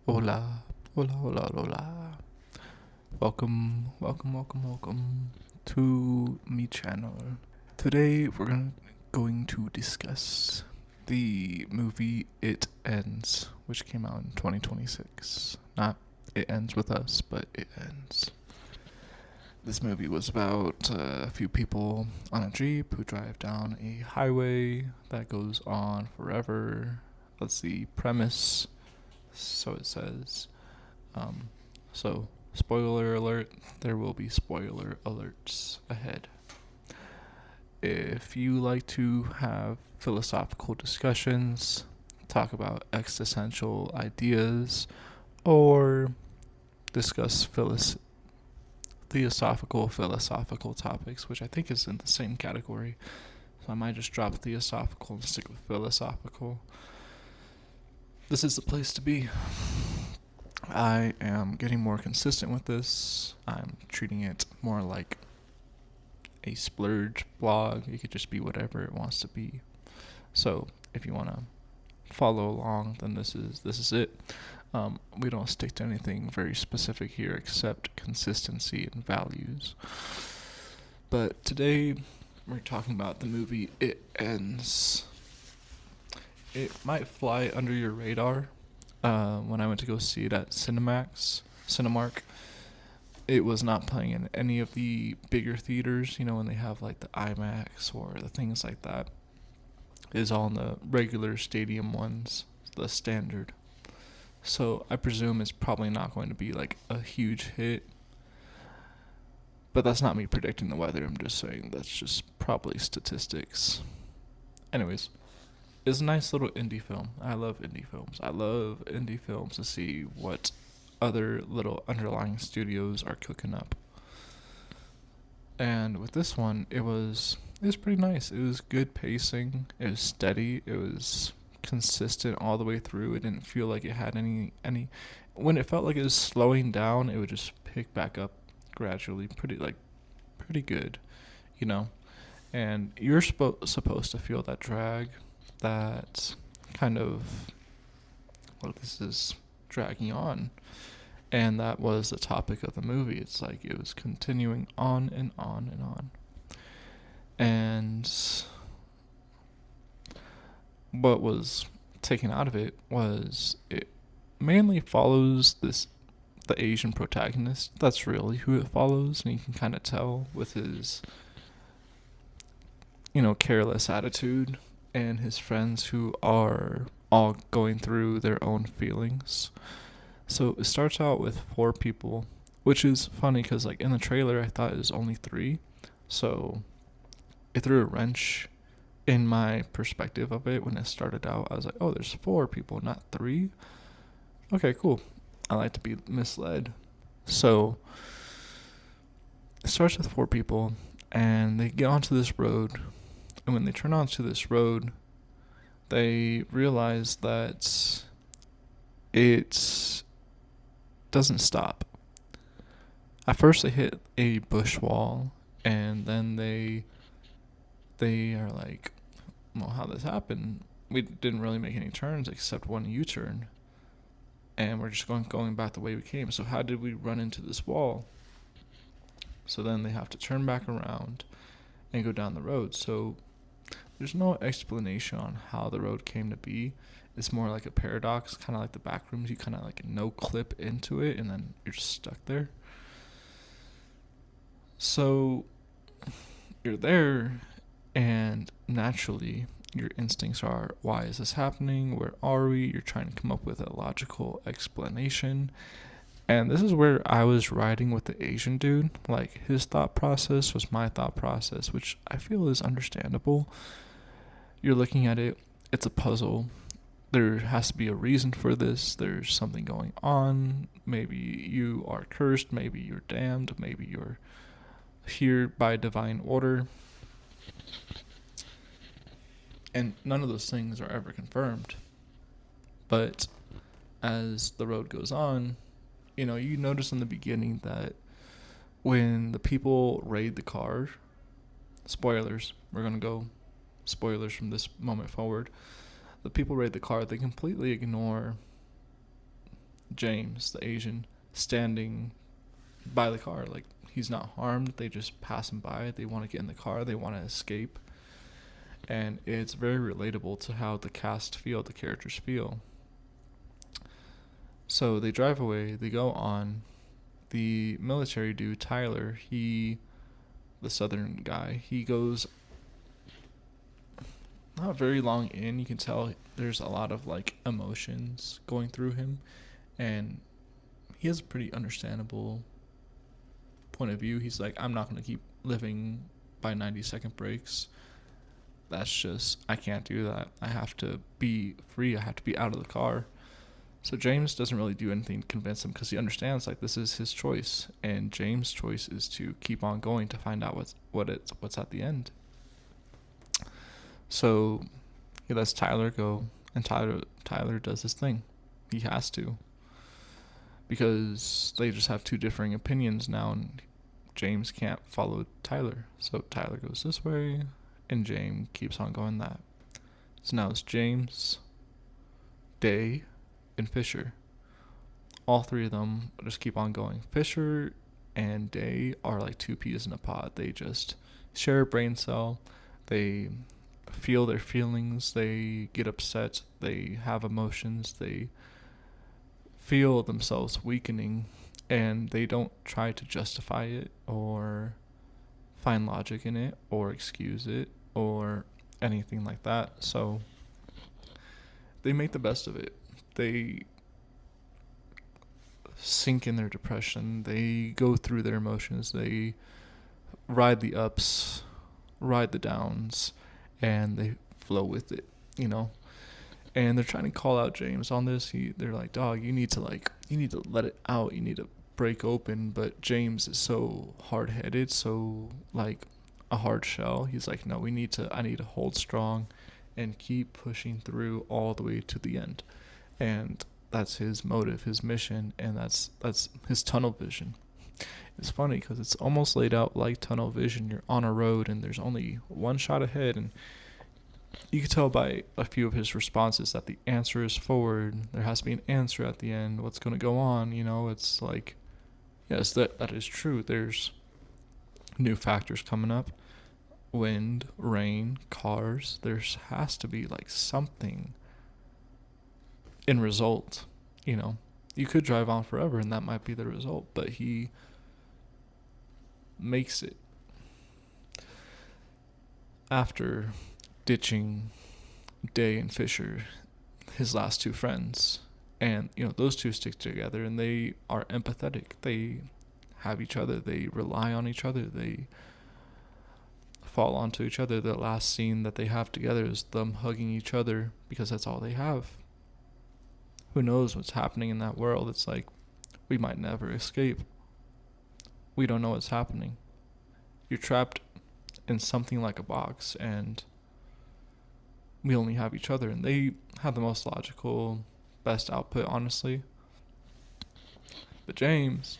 Hola, hola, hola, hola. Welcome to me channel. Today going to discuss the movie It Ends, which came out in 2026. Not It Ends with Us, but It Ends. This movie was about a few people on a Jeep who drive down a highway that goes on forever. That's the premise. So it says. Um, so, spoiler alert, there will be spoiler alerts ahead. If you like to have philosophical discussions, talk about existential ideas, or discuss philosophical topics, which I think is in the same category, so I might just drop theosophical and stick with philosophical, this is the place to be. I am getting more consistent with this. I'm treating it more like a splurge blog. It could just be whatever it wants to be. So if you want to follow along, then this is it. We don't stick to anything very specific here except consistency and values. But today we're talking about the movie It Ends. It might fly under your radar. When I went to go see it at Cinemark, it was not playing in any of the bigger theaters, when they have like the IMAX or the things like that. It is all in the regular stadium ones, the standard. So I presume it's probably not going to be like a huge hit. But that's not me predicting the weather, I'm just saying that's just probably statistics. Anyways, it's a nice little indie film. I love indie films. I love indie films to see what other little underlying studios are cooking up. And with this one, it was pretty nice. It was good pacing. It was steady. It was consistent all the way through. It didn't feel like it had any when it felt like it was slowing down, it would just pick back up gradually. Pretty good, you know. And you're supposed to feel that drag, that kind of, well, this is dragging on. And that was the topic of the movie. It's like it was continuing on and on and on. And what was taken out of it was it mainly follows the Asian protagonist. That's really who it follows, and you can kind of tell with his careless attitude and his friends who are all going through their own feelings. So it starts out with 4 people, which is funny because like in the trailer I thought it was only 3. So it threw a wrench in my perspective of it when it started out. I was like, oh, there's 4 people, not 3. Okay, cool. I like to be misled. So it starts with 4 people, and they get onto this road. And when they turn onto this road, they realize that it doesn't stop. At first, they hit a bush wall, and then they are like, well, how this happened? We didn't really make any turns except one U-turn, and we're just going back the way we came. So how did we run into this wall? So then they have to turn back around and go down the road. So there's no explanation on how the road came to be. It's more like a paradox, kind of like the back rooms. You kind of like no clip into it, and then you're just stuck there. So you're there, and naturally your instincts are, why is this happening? Where are we? You're trying to come up with a logical explanation. And this is where I was riding with the Asian dude. Like, his thought process was my thought process, which I feel is understandable. You're looking at it, it's a puzzle. There has to be a reason for this. There's something going on. Maybe you are cursed. Maybe you're damned. Maybe you're here by divine order. And none of those things are ever confirmed. But as the road goes on, you notice in the beginning that when the people raid the car, spoilers, we're going to go spoilers from this moment forward. The people raid the car, they completely ignore James, the Asian, standing by the car. Like, he's not harmed. They just pass him by. They want to get in the car. They want to escape. And it's very relatable to how the cast feel, the characters feel. So they drive away. They go on. The military dude, Tyler, the southern guy, he goes not very long in. You can tell there's a lot of like emotions going through him, and he has a pretty understandable point of view. He's like, I'm not going to keep living by 90-second breaks. That's just, I can't do that. I have to be free. I have to be out of the car. So James doesn't really do anything to convince him because he understands like this is his choice, and James' choice is to keep on going to find out what's at the end. So he lets Tyler go, and Tyler does his thing. He has to, because they just have two differing opinions now, and James can't follow Tyler. So Tyler goes this way, and James keeps on going that. So now it's James, Day, and Fisher. All three of them just keep on going. Fisher and Day are like two peas in a pod. They just share a brain cell. They feel their feelings. They get upset. They have emotions. They feel themselves weakening, and they don't try to justify it or find logic in it or excuse it or anything like that. So they make the best of it. They sink in their depression. They go through their emotions. They ride the ups, ride the downs, and they flow with it, you know. And they're trying to call out James on this. They're like, dog, you need to let it out. You need to break open. But James is so hard-headed, so like a hard shell. He's like, no, I need to hold strong and keep pushing through all the way to the end. And that's his motive, his mission, and that's his tunnel vision. It's funny because it's almost laid out like tunnel vision. You're on a road and there's only one shot ahead, and you can tell by a few of his responses that the answer is forward. There has to be an answer at the end. What's going to go on? You know, it's like, yes, that is true. There's new factors coming up. Wind, rain, cars. There has to be like something in result. You know, you could drive on forever and that might be the result, but he makes it. After ditching Day and Fisher, his last two friends, and you know, those two stick together and they are empathetic. They have each other. They rely on each other. They fall onto each other. The last scene that they have together is them hugging each other because that's all they have. Who knows what's happening in that world? It's like, we might never escape. We don't know what's happening. You're trapped in something like a box, and we only have each other. And they have the most logical, best output, honestly. But James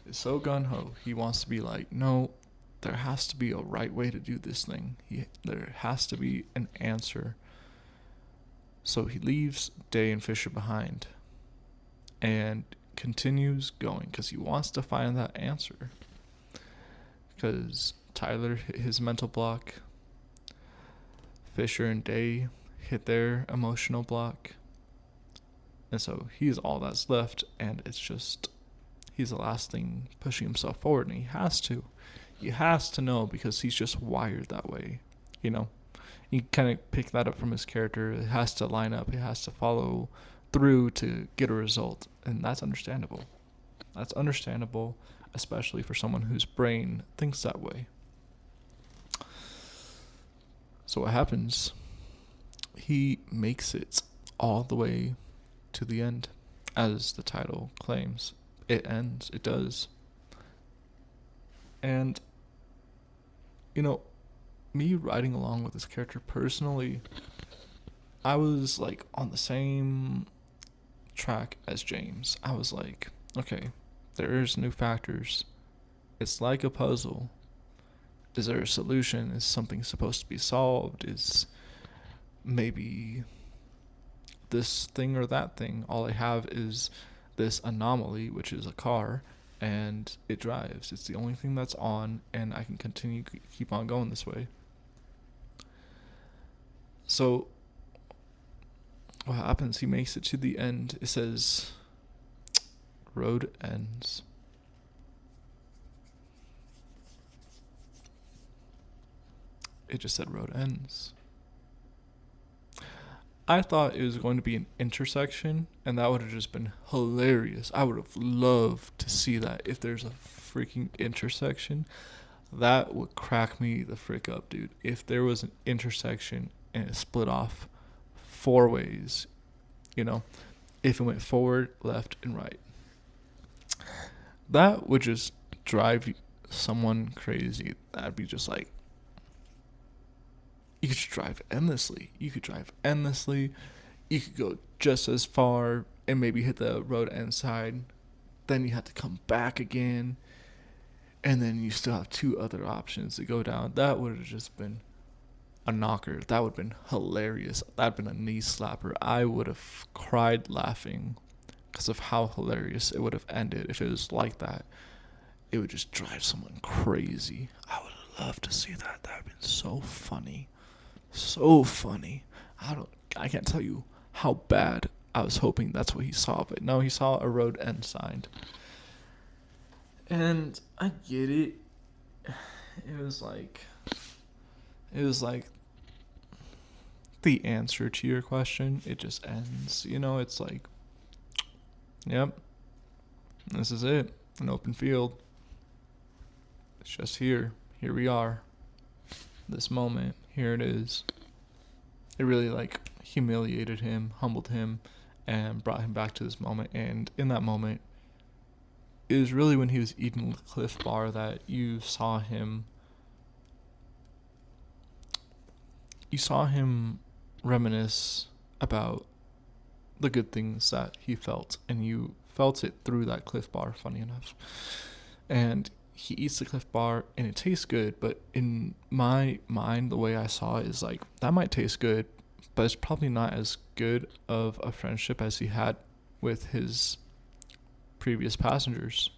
is so gung-ho. He wants to be like, no, there has to be a right way to do this thing. There has to be an answer. So he leaves Day and Fisher behind and continues going because he wants to find that answer. Because Tyler hit his mental block. Fisher and Day hit their emotional block. And so he's all that's left, and it's just, he's the last thing pushing himself forward, and he has to. He has to know because he's just wired that way, you know. You kind of pick that up from his character. It has to line up. It has to follow through to get a result. And that's understandable. That's understandable, especially for someone whose brain thinks that way. So what happens? He makes it all the way to the end. As the title claims, it ends. It does. And, you know, me riding along with this character personally, I was like on the same track as James. I was like, okay, there's new factors. It's like a puzzle. Is there a solution? Is something supposed to be solved? Is maybe this thing or that thing? All I have is this anomaly, which is a car, and it drives. It's the only thing that's on, and I can continue keep on going this way. So what happens? He makes it to the end. It says, "Road ends." It just said "road ends." I thought it was going to be an intersection, and that would have just been hilarious. I would have loved to see that. If there's a freaking intersection, that would crack me the frick up, dude. If there was an intersection and it split off 4 ways, you know, if it went forward, left, and right, that would just drive someone crazy. That'd be just like, you could just drive endlessly. You could drive endlessly. You could go just as far and maybe hit the road end side. Then you have to come back again. And then you still have 2 other options to go down. That would have just been a knocker. That would have been hilarious. That would have been a knee slapper. I would have cried laughing because of how hilarious it would have ended if it was like that. It would just drive someone crazy. I would have loved to see that. That would have been so funny. So funny. I can't tell you how bad I was hoping that's what he saw, but no, he saw a road end sign. And I get it. It was like the answer to your question. It just ends. It's like, yep, this is it. An open field. It's just here. Here we are. This moment. Here it is. It really humiliated him, humbled him, and brought him back to this moment. And in that moment, it was really when he was eating the Cliff Bar that you saw him reminisce about the good things that he felt, and you felt it through that Cliff Bar, funny enough. And he eats the Cliff Bar and it tastes good, but in my mind, the way I saw it is like, that might taste good, but it's probably not as good of a friendship as he had with his previous passengers.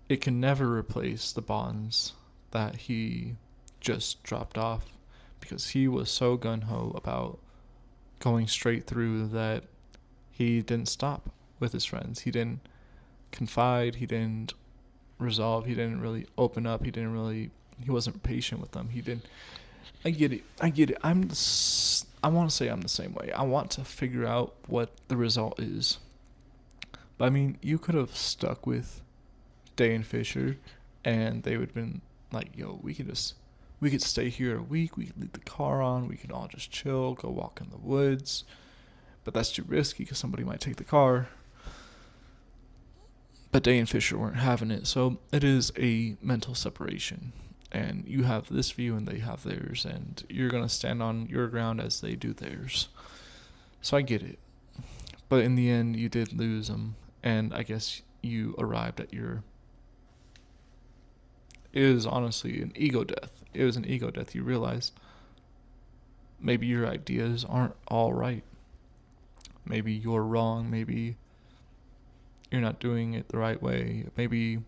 It can never replace the bonds that he just dropped off, because he was so gung-ho about going straight through that he didn't stop with his friends. He didn't confide. He didn't resolve. He didn't really open up. He wasn't patient with them. I get it. I want to say I'm the same way. I want to figure out what the result is. But I mean, you could have stuck with Day and Fisher, and they would have been like, yo, we could stay here a week. We could leave the car on. We could all just chill, go walk in the woods. But that's too risky because somebody might take the car. But Day and Fisher weren't having it. So it is a mental separation. And you have this view and they have theirs. And you're going to stand on your ground as they do theirs. So I get it. But in the end, you did lose them. And I guess you arrived at your... It was honestly an ego death. It was an ego death. You realize maybe your ideas aren't all right. Maybe you're wrong. Maybe you're not doing it the right way. Maybe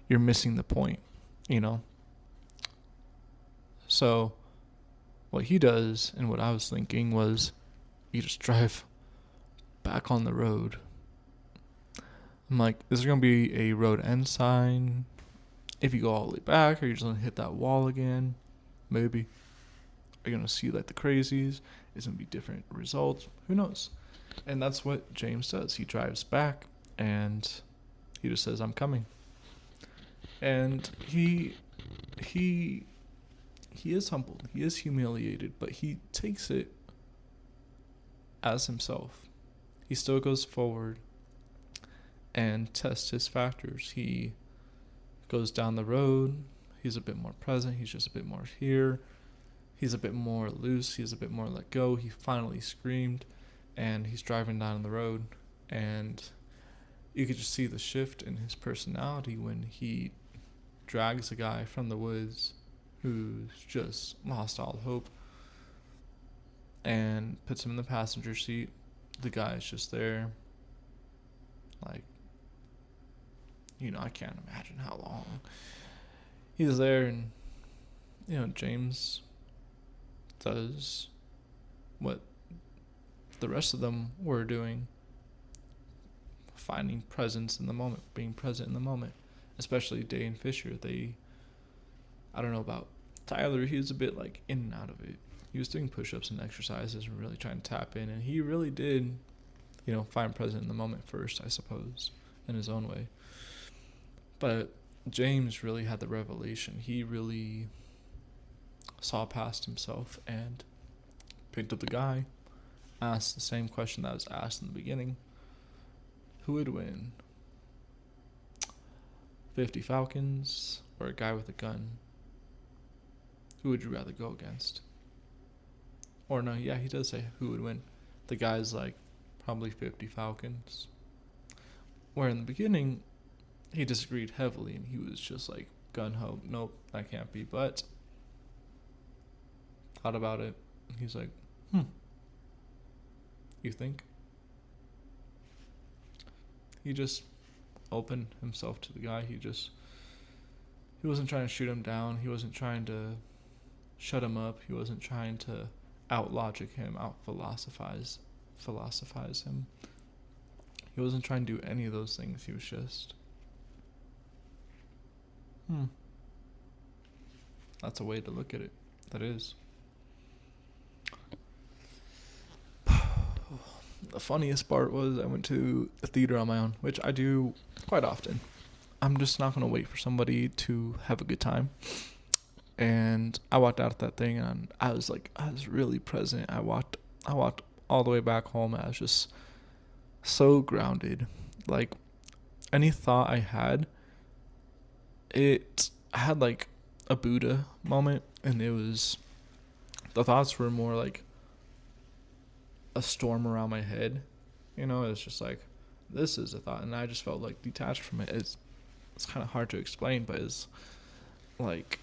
you're missing the point, So what he does and what I was thinking was, you just drive back on the road. I'm like, is there going to be a road end sign if you go all the way back? Or are you just going to hit that wall again? Maybe. Are you going to see the crazies? Is it going to be different results? Who knows? And that's what James does. He drives back and he just says, I'm coming. And he is humbled. He is humiliated, but he takes it as himself. He still goes forward and tests his factors. He goes down the road. He's a bit more present. He's just a bit more here. He's a bit more loose. He's a bit more let go. He finally screamed, and he's driving down the road, and you could just see the shift in his personality when he drags a guy from the woods who's just lost all hope and puts him in the passenger seat. The guy's just there, Like, I can't imagine how long. He's there, and, James does what the rest of them were doing, finding presence in the moment, being present in the moment. Especially Day and Fisher. I don't know about Tyler, he was a bit like in and out of it. He was doing push-ups and exercises and really trying to tap in, and he really did, find present in the moment first, I suppose, in his own way. But James really had the revelation. He really saw past himself and picked up the guy, asked the same question that was asked in the beginning. Who would win? 50 Falcons or a guy with a gun? Who would you rather go against? Or no, yeah, he does say who would win. The guy's like, probably 50 Falcons. Where in the beginning, he disagreed heavily and he was just like, gun-ho, nope, that can't be. But thought about it. He's like, you think? He just opened himself to the guy. He wasn't trying to shoot him down. He wasn't trying to shut him up. He wasn't trying to out-logic him, out-philosophize him. He wasn't trying to do any of those things. He was just, that's a way to look at it. That is. The funniest part was I went to a theater on my own, which I do quite often. I'm just not going to wait for somebody to have a good time. And I walked out of that thing and I was really present. I walked all the way back home. I was just so grounded. Like, any thought I had, I had like a Buddha moment, and the thoughts were more like a storm around my head. It's just like, this is a thought, and I just felt like detached from it. It's kind of hard to explain, but it's like,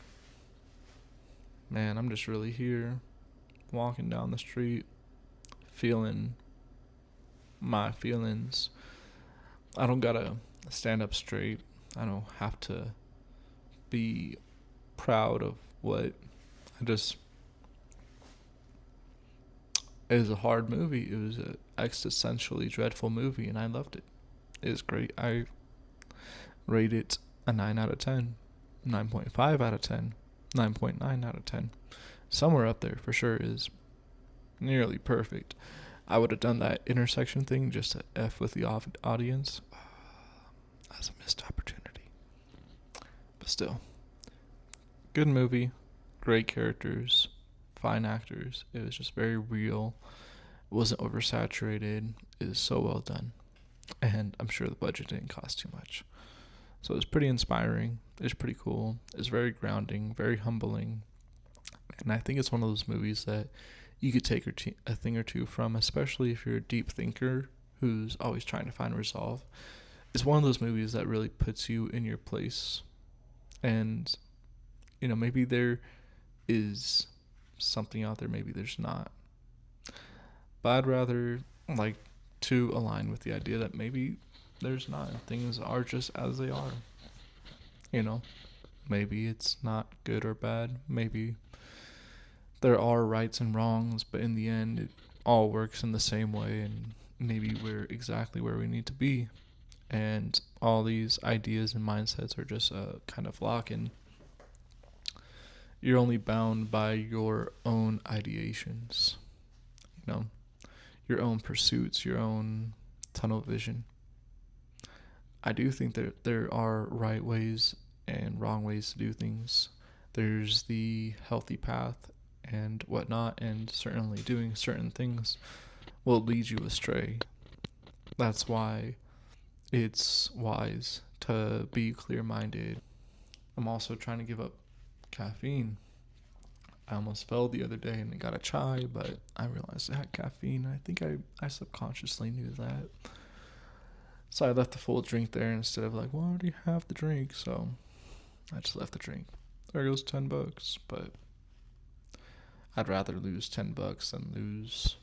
man, I'm just really here, walking down the street, feeling my feelings. I don't gotta stand up straight. I don't have to be proud of what it was a hard movie. It was an existentially dreadful movie, and I loved it. It was great. I rate it a 9 out of 10, 9.5 out of 10, 9.9 out of 10. Somewhere up there for sure is nearly perfect. I would have done that intersection thing just to F with the audience. That's a missed opportunity. But still, good movie, great characters, fine actors. It was just very real. It wasn't oversaturated. It was so well done. And I'm sure the budget didn't cost too much. So it was pretty inspiring. It was pretty cool. It was very grounding, very humbling. And I think it's one of those movies that you could take a thing or two from, especially if you're a deep thinker who's always trying to find resolve. It's one of those movies that really puts you in your place. And, maybe there is something out there, maybe there's not. But I'd rather like to align with the idea that maybe there's not, and things are just as they are. Maybe it's not good or bad. Maybe there are rights and wrongs, but in the end, it all works in the same way, and maybe we're exactly where we need to be. And all these ideas and mindsets are just a kind of lock, and you're only bound by your own ideations, your own pursuits, your own tunnel vision. I do think that there are right ways and wrong ways to do things. There's the healthy path and whatnot, and certainly doing certain things will lead you astray. That's why it's wise to be clear-minded. I'm also trying to give up caffeine. I almost fell the other day and got a chai, but I realized I had caffeine. I think I subconsciously knew that. So I left the full drink there instead of like, well, I already have the drink. So I just left the drink. There goes $10, but I'd rather lose $10 than lose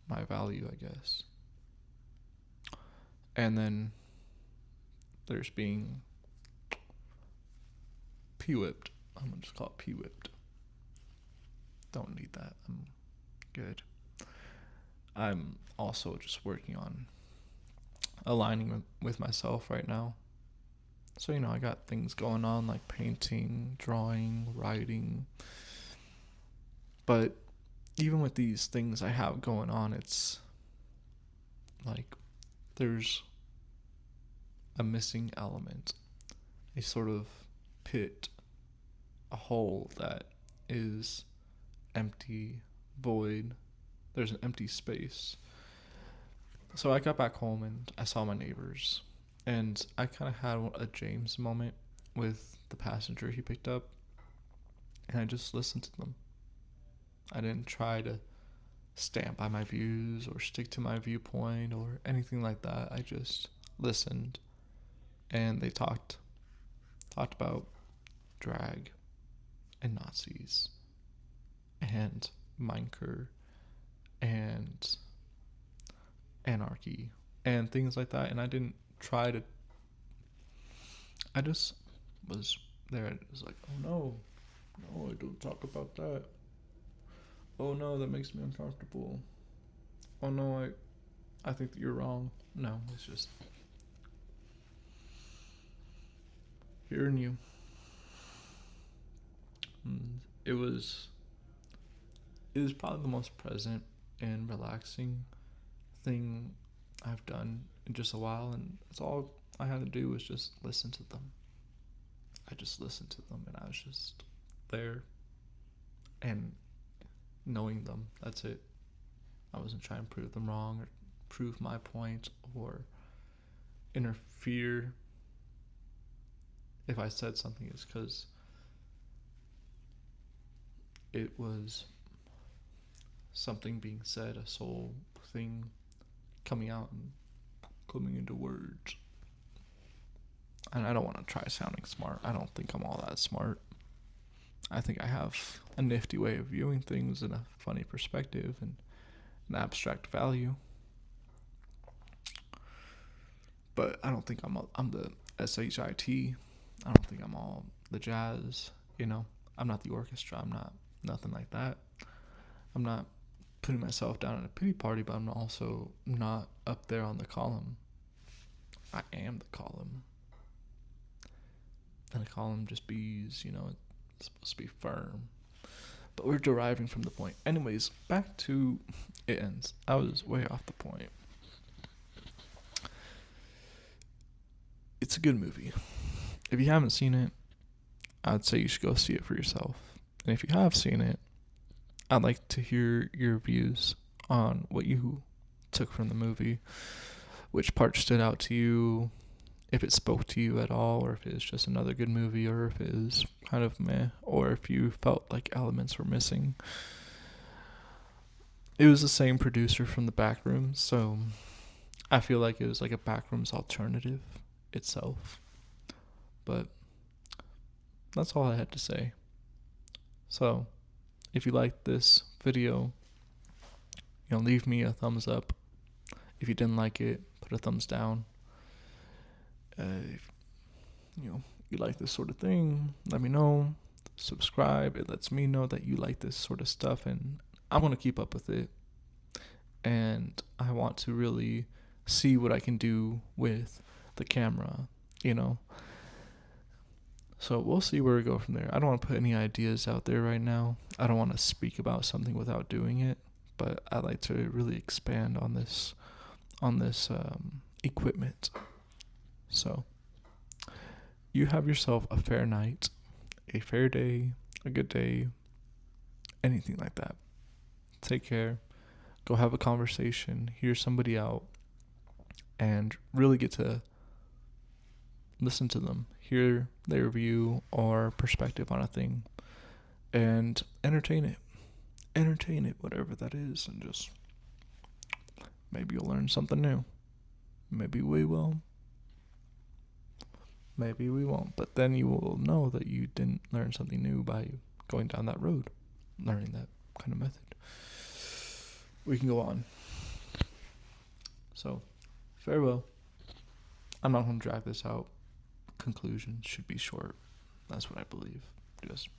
my value, I guess. And then there's being P-whipped. I'm gonna just call it P-whipped. Don't need that. I'm good. I'm also just working on aligning with myself right now. So, I got things going on like painting, drawing, writing. But even with these things I have going on, it's like there's a missing element, a sort of pit, a hole that is empty, void. There's an empty space. So I got back home and I saw my neighbors, and I kind of had a James moment with the passenger he picked up, and I just listened to them. I didn't try to stand by my views or stick to my viewpoint or anything like that. I just listened, and they talked about drag and Nazis and Minecraft and anarchy and things like that. And I didn't try to, I just was there and it was like, oh no, I don't talk about that. Oh no, that makes me uncomfortable. Oh no, I think that you're wrong. No, it's just hearing you. It was probably the most present and relaxing thing I've done in just a while, and that's all I had to do was just listen to them. I just listened to them, and I was just there and knowing them. That's it. I wasn't trying to prove them wrong or prove my point or interfere. If I said something, it's because it was something being said, a soul thing coming out and coming into words. And I don't want to try sounding smart. I don't think I'm all that smart. I think I have a nifty way of viewing things and a funny perspective and an abstract value. But I don't think I'm the SHIT. I don't think I'm all the jazz, I'm not the orchestra. I'm not nothing like that. I'm not putting myself down in a pity party, but I'm also not up there on the column. I am the column. And a column just bees, it's supposed to be firm. But we're deriving from the point. Anyways, back to It Ends. I was way off the point. It's a good movie. If you haven't seen it, I'd say you should go see it for yourself. And if you have seen it, I'd like to hear your views on what you took from the movie, which part stood out to you, if it spoke to you at all, or if it was just another good movie, or if it was kind of meh, or if you felt like elements were missing. It was the same producer from The Backrooms, so I feel like it was like a Backrooms alternative itself. But that's all I had to say. So, if you liked this video, leave me a thumbs up. If you didn't like it, put a thumbs down. If you like this sort of thing, let me know. Subscribe. It lets me know that you like this sort of stuff, and I want to keep up with it. And I want to really see what I can do with the camera, So we'll see where we go from there. I don't want to put any ideas out there right now. I don't want to speak about something without doing it, but I like to really expand on this equipment. So you have yourself a fair night, a fair day, a good day, anything like that. Take care. Go have a conversation, hear somebody out, and really get to listen to them, hear their view or perspective on a thing, and entertain it, whatever that is, and just maybe you'll learn something new. Maybe we will. Maybe we won't. But then you will know that you didn't learn something new by going down that road, learning that kind of method. We can go on. So, farewell. I'm not going to drag this out. Conclusion should be short. That's what I believe. Just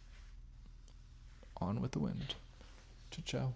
on with the wind. Ciao.